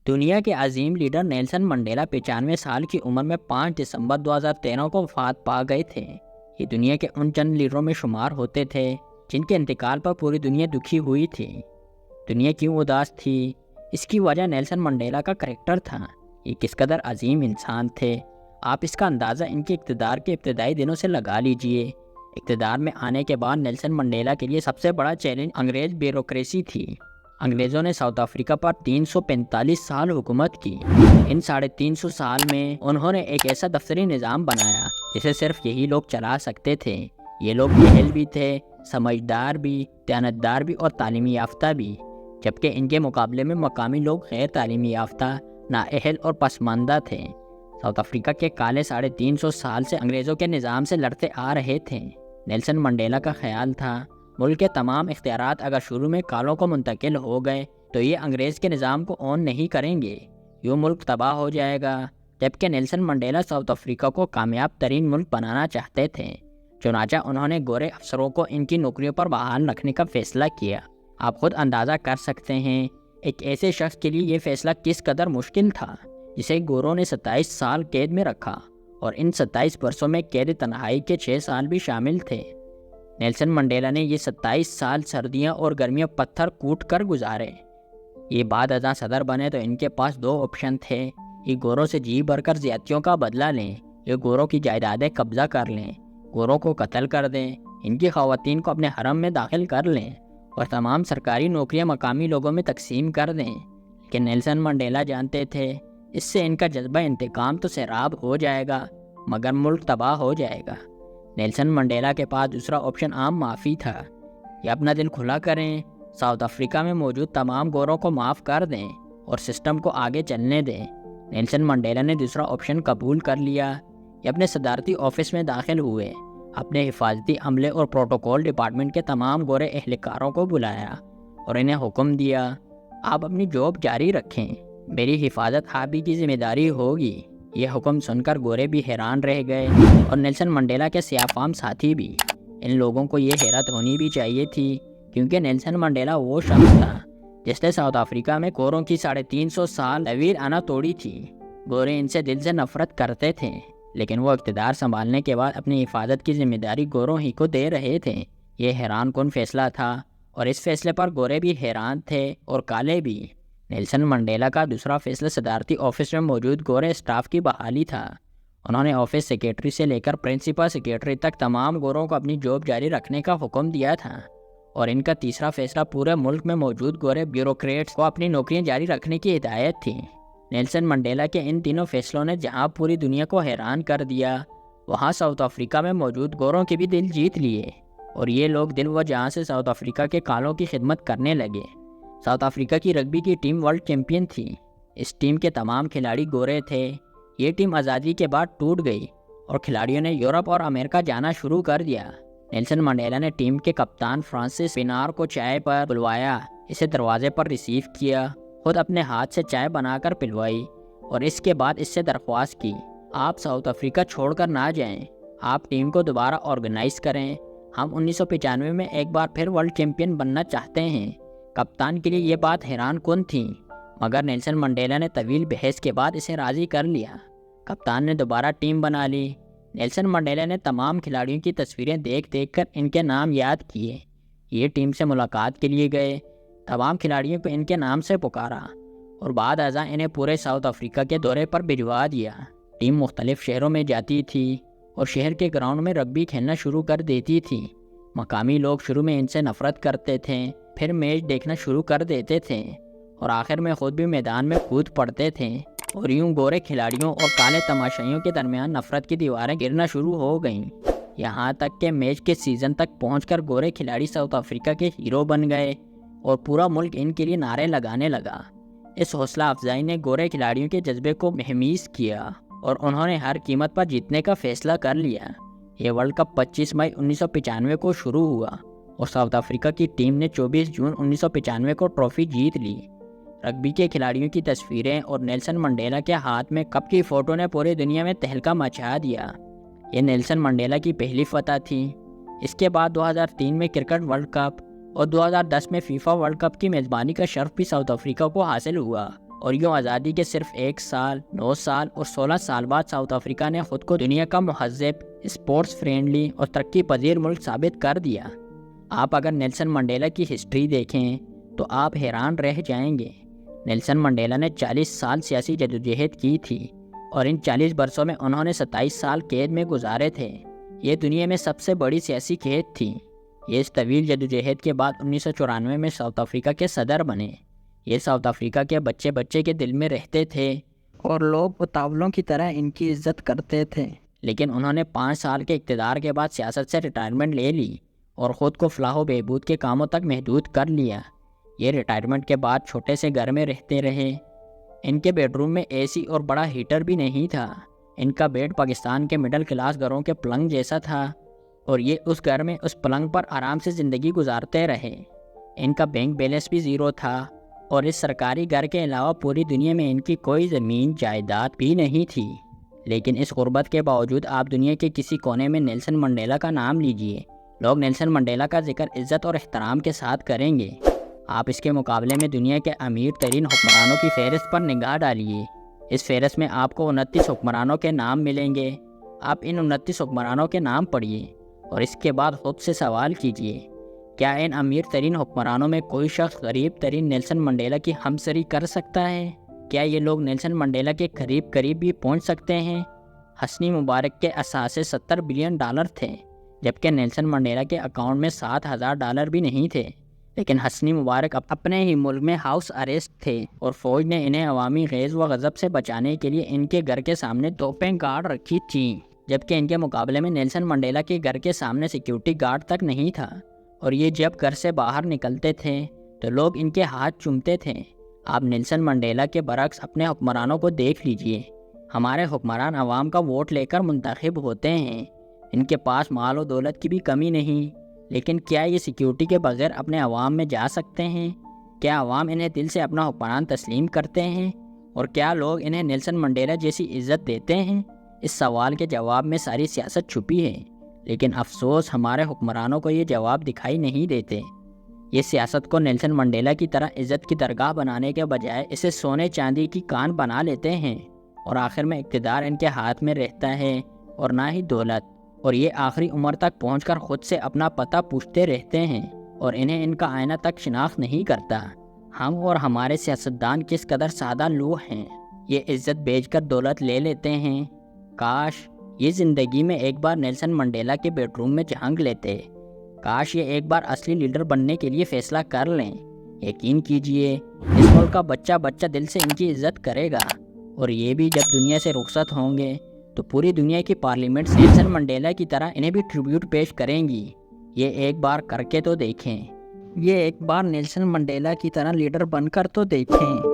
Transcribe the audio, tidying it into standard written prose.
دنیا کے عظیم leader Nelson Mandela 95 سال کی عمر میں 5 دسمبر 2013 کو وفات پا گئے تھے۔ یہ دنیا کے ان چند لیڈروں میں شمار ہوتے تھے جن کے انتقال پر پوری دنیا دکھی ہوئی تھی۔ دنیا کیوں اداس تھی؟ اس کی وجہ نیلسن منڈیلا کا کریکٹر تھا۔ یہ کس قدر عظیم انسان تھے، آپ اس کا اندازہ ان کے اقتدار کے ابتدائی دنوں سے لگا لیجئے۔ اقتدار میں آنے کے بعد نیلسن منڈیلا کے لیے سب سے بڑا چیلنج انگریز بیوروکریسی تھی۔ انگریزوں نے ساؤتھ افریقہ پر 345 سال حکومت کی۔ ان 350 سال میں انہوں نے ایک ایسا دفتری نظام بنایا جسے صرف یہی لوگ چلا سکتے تھے۔ یہ لوگ جاہل بھی تھے، سمجھدار بھی، دیانتدار بھی اور تعلیمی یافتہ بھی، جبکہ ان کے مقابلے میں مقامی لوگ غیر تعلیمی یافتہ، نااہل اور پسماندہ تھے۔ ساؤتھ افریقہ کے کالے 350 سال سے انگریزوں کے نظام سے لڑتے آ رہے تھے۔ نیلسن منڈیلا کا خیال تھا ملک کے تمام اختیارات اگر شروع میں کالوں کو منتقل ہو گئے تو یہ انگریز کے نظام کو اون نہیں کریں گے، یوں ملک تباہ ہو جائے گا۔ جبکہ نیلسن منڈیلا ساؤتھ افریقہ کو کامیاب ترین ملک بنانا چاہتے تھے، چنانچہ انہوں نے گورے افسروں کو ان کی نوکریوں پر بحال رکھنے کا فیصلہ کیا۔ آپ خود اندازہ کر سکتے ہیں ایک ایسے شخص کے لیے یہ فیصلہ کس قدر مشکل تھا جسے گوروں نے 27 سال قید میں رکھا، اور ان 27 برسوں میں قید تنہائی کے 6 سال بھی شامل تھے۔ نیلسن منڈیلا نے یہ 27 سال سردیاں اور گرمیاں پتھر کوٹ کر گزارے۔ یہ بعد ازاں صدر بنے تو ان کے پاس 2 آپشن تھے، یہ گوروں سے جی بھر کر زیادتیوں کا بدلہ لیں، یہ گوروں کی جائیدادیں قبضہ کر لیں، گوروں کو قتل کر دیں، ان کی خواتین کو اپنے حرم میں داخل کر لیں اور تمام سرکاری نوکریاں مقامی لوگوں میں تقسیم کر دیں۔ لیکن نیلسن منڈیلا جانتے تھے اس سے ان کا جذبہ انتقام تو سیراب ہو جائے گا مگر ملک تباہ ہو جائے گا۔ نیلسن منڈیلا کے پاس دوسرا آپشن عام معافی تھا، یہ اپنا دل کھلا کریں، ساؤتھ افریقہ میں موجود تمام گوروں کو معاف کر دیں اور سسٹم کو آگے چلنے دیں۔ نیلسن منڈیلا نے دوسرا آپشن قبول کر لیا۔ یہ اپنے صدارتی آفس میں داخل ہوئے، اپنے حفاظتی عملے اور پروٹوکول ڈپارٹمنٹ کے تمام گورے اہلکاروں کو بلایا اور انہیں حکم دیا، آپ اپنی جاب جاری رکھیں، میری حفاظت آپ ہی کی ذمہ داری ہوگی۔ یہ حکم سن کر گورے بھی حیران رہ گئے اور نیلسن منڈیلا کے سیاہ فام ساتھی بھی۔ ان لوگوں کو یہ حیرت ہونی بھی چاہیے تھی کیونکہ نیلسن منڈیلا وہ شخص تھا جس نے ساؤتھ افریقہ میں گوروں کی 350 سال طویل انا توڑی تھی۔ گورے ان سے دل سے نفرت کرتے تھے، لیکن وہ اقتدار سنبھالنے کے بعد اپنی حفاظت کی ذمہ داری گوروں ہی کو دے رہے تھے۔ یہ حیران کن فیصلہ تھا اور اس فیصلے پر گورے بھی حیران تھے اور کالے بھی۔ نیلسن منڈیلا کا دوسرا فیصلہ صدارتی آفس میں موجود گورے اسٹاف کی بحالی تھا۔ انہوں نے آفس سیکریٹری سے لے کر پرنسپل سیکریٹری تک تمام گوروں کو اپنی جاب جاری رکھنے کا حکم دیا تھا، اور ان کا تیسرا فیصلہ پورے ملک میں موجود گورے بیوروکریٹس کو اپنی نوکریاں جاری رکھنے کی ہدایت تھی۔ نیلسن منڈیلا کے ان تینوں فیصلوں نے جہاں پوری دنیا کو حیران کر دیا، وہاں ساؤتھ افریقہ میں موجود گوروں کے بھی دل جیت لیے، اور یہ لوگ دل و جہاں سے ساؤتھ افریقہ کے کالوں کی خدمت کرنے لگے۔ ساؤتھ افریقہ کی رگبی کی ٹیم ورلڈ چیمپئن تھی۔ اس ٹیم کے تمام کھلاڑی گورے تھے۔ یہ ٹیم آزادی کے بعد ٹوٹ گئی اور کھلاڑیوں نے یورپ اور امریکہ جانا شروع کر دیا۔ نیلسن منڈیلا نے ٹیم کے کپتان فرانسس پینار کو چائے پر بلوایا، اسے دروازے پر ریسیو کیا، خود اپنے ہاتھ سے چائے بنا کر پلوائی، اور اس کے بعد اس سے درخواست کی، آپ ساؤتھ افریقہ چھوڑ کر نہ جائیں، آپ ٹیم کو دوبارہ آرگنائز کریں، ہم 1995 میں ایک بار پھر ورلڈ چیمپئن بننا چاہتے ہیں۔ کپتان کے لیے یہ بات حیران کن تھی، مگر نیلسن منڈیلا نے طویل بحث کے بعد اسے راضی کر لیا۔ کپتان نے دوبارہ ٹیم بنا لی۔ نیلسن منڈیلا نے تمام کھلاڑیوں کی تصویریں دیکھ کر ان کے نام یاد کیے۔ یہ ٹیم سے ملاقات کے لیے گئے، تمام کھلاڑیوں کو ان کے نام سے پکارا اور بعد ازاں انہیں پورے ساؤتھ افریقہ کے دورے پر بھجوا دیا۔ ٹیم مختلف شہروں میں جاتی تھی اور شہر کے گراؤنڈ میں رگبی کھیلنا شروع کر دیتی تھی۔ مقامی لوگ شروع میں ان سے نفرت کرتے تھے، پھر میچ دیکھنا شروع کر دیتے تھے اور آخر میں خود بھی میدان میں کود پڑتے تھے، اور یوں گورے کھلاڑیوں اور کالے تماشائیوں کے درمیان نفرت کی دیواریں گرنا شروع ہو گئیں، یہاں تک کہ میچ کے سیزن تک پہنچ کر گورے کھلاڑی ساؤتھ افریقہ کے ہیرو بن گئے اور پورا ملک ان کے لیے نعرے لگانے لگا۔ اس حوصلہ افزائی نے گورے کھلاڑیوں کے جذبے کو مہمیز کیا اور انہوں نے ہر قیمت پر جیتنے کا فیصلہ کر لیا۔ یہ ورلڈ کپ 25 مئی 1995 کو شروع ہوا اور ساؤتھ افریقہ کی ٹیم نے 24 جون 1995 کو ٹرافی جیت لی۔ رگبی کے کھلاڑیوں کی تصویریں اور نیلسن منڈیلا کے ہاتھ میں کپ کی فوٹو نے پوری دنیا میں تہلکہ مچا دیا۔ یہ نیلسن منڈیلا کی پہلی فتح تھی۔ اس کے بعد 2003 میں کرکٹ ورلڈ کپ اور 2010 میں فیفا ورلڈ کپ کی میزبانی کا شرف بھی ساؤتھ افریقہ کو حاصل ہوا۔ اور یوں آزادی کے صرف 1 سال، 9 سال اور 16 سال بعد ساؤتھ افریقہ نے خود کو دنیا کا مہذب، اسپورٹس فرینڈلی اور ترقی پذیر ملک ثابت کر دیا۔ آپ اگر نیلسن منڈیلا کی ہسٹری دیکھیں تو آپ حیران رہ جائیں گے۔ نیلسن منڈیلا نے 40 سال سیاسی جدوجہد کی تھی اور ان 40 برسوں میں انہوں نے 27 سال قید میں گزارے تھے۔ یہ دنیا میں سب سے بڑی سیاسی قید تھی۔ یہ اس طویل جدوجہد کے بعد 1994 میں ساؤتھ افریقہ کے صدر بنے۔ یہ ساؤتھ افریقہ کے بچے بچے کے دل میں رہتے تھے اور لوگ اتاولوں کی طرح ان کی عزت کرتے تھے۔ لیکن انہوں نے 5 سال کے اقتدار کے بعد سیاست سے ریٹائرمنٹ لے لی اور خود کو فلاح و بہبود کے کاموں تک محدود کر لیا۔ یہ ریٹائرمنٹ کے بعد چھوٹے سے گھر میں رہتے رہے۔ ان کے بیڈ روم میں اے سی اور بڑا ہیٹر بھی نہیں تھا۔ ان کا بیڈ پاکستان کے مڈل کلاس گھروں کے پلنگ جیسا تھا اور یہ اس گھر میں اس پلنگ پر آرام سے زندگی گزارتے رہے۔ ان کا بینک بیلنس بھی زیرو تھا اور اس سرکاری گھر کے علاوہ پوری دنیا میں ان کی کوئی زمین جائیداد بھی نہیں تھی۔ لیکن اس غربت کے باوجود آپ دنیا کے کسی کونے میں نیلسن منڈیلا کا نام لیجئے، لوگ نیلسن منڈیلا کا ذکر عزت اور احترام کے ساتھ کریں گے۔ آپ اس کے مقابلے میں دنیا کے امیر ترین حکمرانوں کی فہرست پر نگاہ ڈالیے۔ اس فہرست میں آپ کو 29 حکمرانوں کے نام ملیں گے۔ آپ ان 29 حکمرانوں کے نام پڑھیے اور اس کے بعد خود سے سوال کیجئے، کیا ان امیر ترین حکمرانوں میں کوئی شخص غریب ترین نیلسن منڈیلا کی ہمسری کر سکتا ہے؟ کیا یہ لوگ نیلسن منڈیلا کے قریب بھی پہنچ سکتے ہیں؟ حسنی مبارک کے اثاثے $70 بلین تھے، جبکہ نیلسن منڈیلا کے اکاؤنٹ میں $7,000 بھی نہیں تھے۔ لیکن حسنی مبارک اپنے ہی ملک میں ہاؤس اریسٹ تھے اور فوج نے انہیں عوامی غیظ و غضب سے بچانے کے لیے ان کے گھر کے سامنے توپیں گاڑ رکھی تھیں، جبکہ ان کے مقابلے میں نیلسن منڈیلا کے گھر کے سامنے سیکیورٹی گارڈ تک نہیں تھا، اور یہ جب گھر سے باہر نکلتے تھے تو لوگ ان کے ہاتھ چومتے تھے۔ آپ نیلسن منڈیلا کے برعکس اپنے حکمرانوں کو دیکھ لیجئے۔ ہمارے حکمران عوام کا ووٹ لے کر منتخب ہوتے ہیں، ان کے پاس مال و دولت کی بھی کمی نہیں، لیکن کیا یہ سیکیورٹی کے بغیر اپنے عوام میں جا سکتے ہیں؟ کیا عوام انہیں دل سے اپنا حکمران تسلیم کرتے ہیں؟ اور کیا لوگ انہیں نیلسن منڈیلا جیسی عزت دیتے ہیں؟ اس سوال کے جواب میں ساری سیاست چھپی ہے، لیکن افسوس ہمارے حکمرانوں کو یہ جواب دکھائی نہیں دیتے۔ یہ سیاست کو نیلسن منڈیلا کی طرح عزت کی درگاہ بنانے کے بجائے اسے سونے چاندی کی کان بنا لیتے ہیں، اور آخر میں اقتدار ان کے ہاتھ میں رہتا ہے اور نہ ہی دولت، اور یہ آخری عمر تک پہنچ کر خود سے اپنا پتہ پوچھتے رہتے ہیں اور انہیں ان کا آئینہ تک شناخت نہیں کرتا۔ ہم اور ہمارے سیاستدان کس قدر سادہ لوح ہیں، یہ عزت بیچ کر دولت لے لیتے ہیں۔ کاش یہ زندگی میں ایک بار نیلسن منڈیلا کے بیڈ روم میں جھانک لیتے، کاش یہ ایک بار اصلی لیڈر بننے کے لیے فیصلہ کر لیں۔ یقین کیجئے اس ملک کا بچہ بچہ دل سے ان کی عزت کرے گا، اور یہ بھی جب دنیا سے رخصت ہوں گے تو پوری دنیا کی پارلیمنٹ نیلسن منڈیلا کی طرح انہیں بھی ٹریبیوٹ پیش کریں گی۔ یہ ایک بار کر کے تو دیکھیں، یہ ایک بار نیلسن منڈیلا کی طرح لیڈر بن کر تو دیکھیں۔